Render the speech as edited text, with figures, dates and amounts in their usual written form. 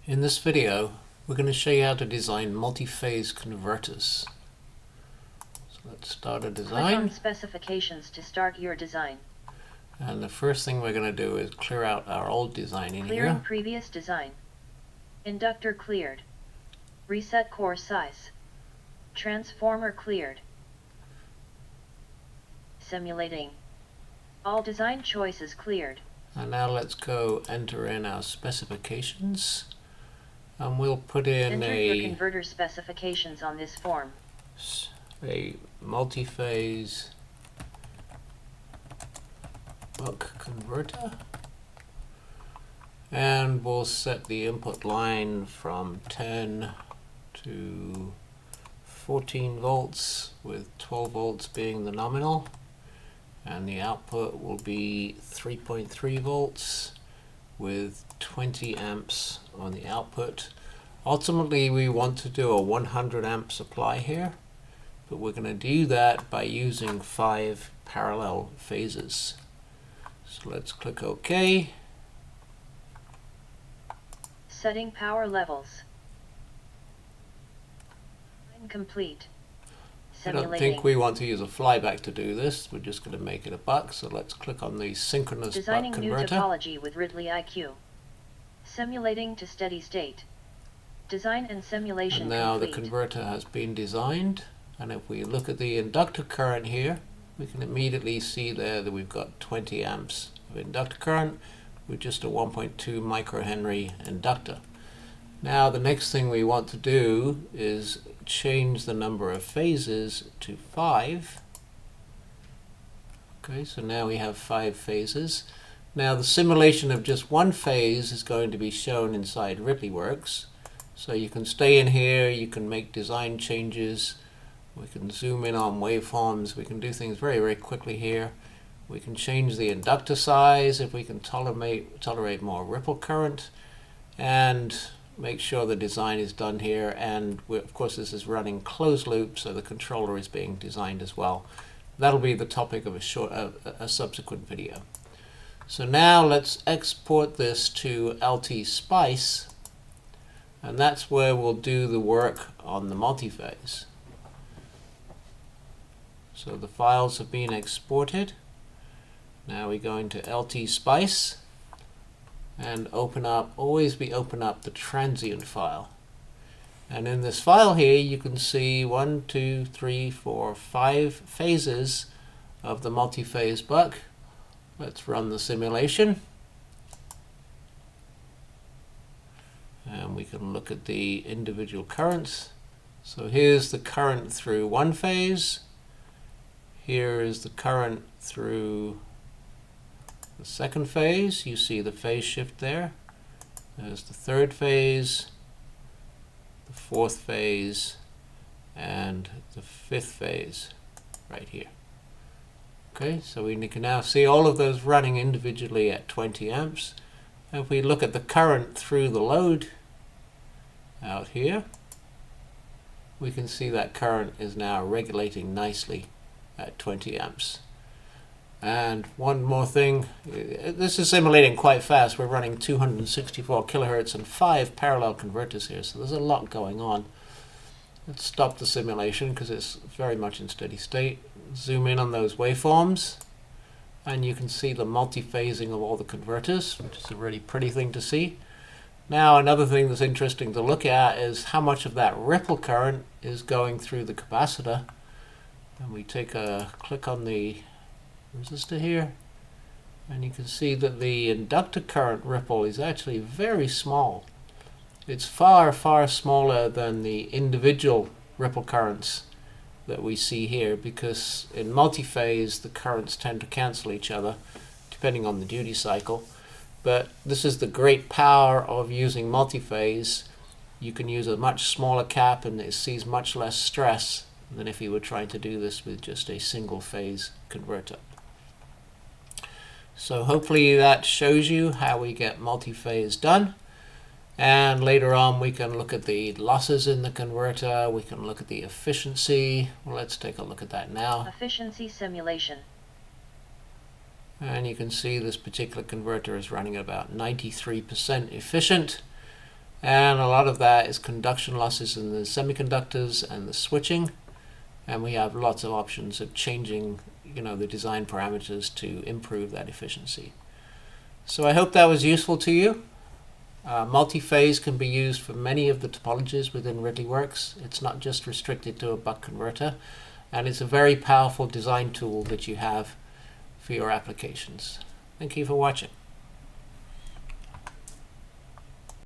In this video, we're going to show you how to design multi-phase converters. So let's start a design. Click on Specifications to start your design. And the first thing we're going to do is clear out our old design in Clearing here. previous design. Inductor cleared. Reset core size. Transformer cleared. Simulating. All design choices cleared. And now let's go enter in our specifications. And we'll put in Enter your converter specifications on this form. A multi-phase buck converter. And we'll set the input line from 10 to 14 volts, with 12 volts being the nominal. And the output will be 3.3 volts with 20 amps on the output. Ultimately, we want to do a 100 amp supply here, but we're going to do that by using 5 parallel phases. So let's click OK. Setting power levels. Complete. I don't think we want to use a flyback to do this. We're just going to make it a buck. So let's click on the synchronous buck converter. Designing new topology with RidleyIQ. Simulating to steady state. Design and simulation and now complete. The converter has been designed. And if we look at the inductor current here, we can immediately see there that we've got 20 amps of inductor current with just a 1.2 microhenry inductor. Now the next thing we want to do is change the number of phases to 5. Okay, so now we have 5 phases. Now the simulation of just one phase is going to be shown inside RidleyWorks. So you can stay in here, you can make design changes, we can zoom in on waveforms, we can do things very, very quickly here. We can change the inductor size if we can tolerate more ripple current, and make sure the design is done here. And of course this is running closed loop, so the controller is being designed as well. That'll be the topic of a subsequent video. So now let's export this to LTspice, and that's where we'll do the work on the multi-phase. So the files have been exported. Now we go into LTspice and open up the transient file. And in this file here you can see 1, 2, 3, 4, 5 phases of the multi-phase buck. Let's run the simulation. And we can look at the individual currents. So here's the current through one phase. Here is the current through the second phase. You see the phase shift there. There's the third phase, the fourth phase, and the fifth phase right here. Okay, so we can now see all of those running individually at 20 amps. If we look at the current through the load out here, we can see that current is now regulating nicely at 20 amps. And one more thing, this is simulating quite fast. We're running 264 kilohertz and 5 parallel converters here, so there's a lot going on. Let's stop the simulation because it's very much in steady state. Zoom in on those waveforms, and you can see the multi-phasing of all the converters, which is a really pretty thing to see. Now another thing that's interesting to look at is how much of that ripple current is going through the capacitor. And we take a click on the resistor here, and you can see that the inductor current ripple is actually very small. It's far, far smaller than the individual ripple currents that we see here, because in multi-phase the currents tend to cancel each other depending on the duty cycle. But this is the great power of using multi-phase. You can use a much smaller cap and it sees much less stress than if you were trying to do this with just a single phase converter. So hopefully that shows you how we get multi-phase done. And later on we can look at the losses in the converter, we can look at the efficiency. Well, let's take a look at that now. Efficiency simulation. And you can see this particular converter is running at about 93% efficient. And a lot of that is conduction losses in the semiconductors and the switching. And we have lots of options of changing, the design parameters to improve that efficiency. So I hope that was useful to you. Multiphase can be used for many of the topologies within RidleyWorks. It's not just restricted to a buck converter, and it's a very powerful design tool that you have for your applications. Thank you for watching.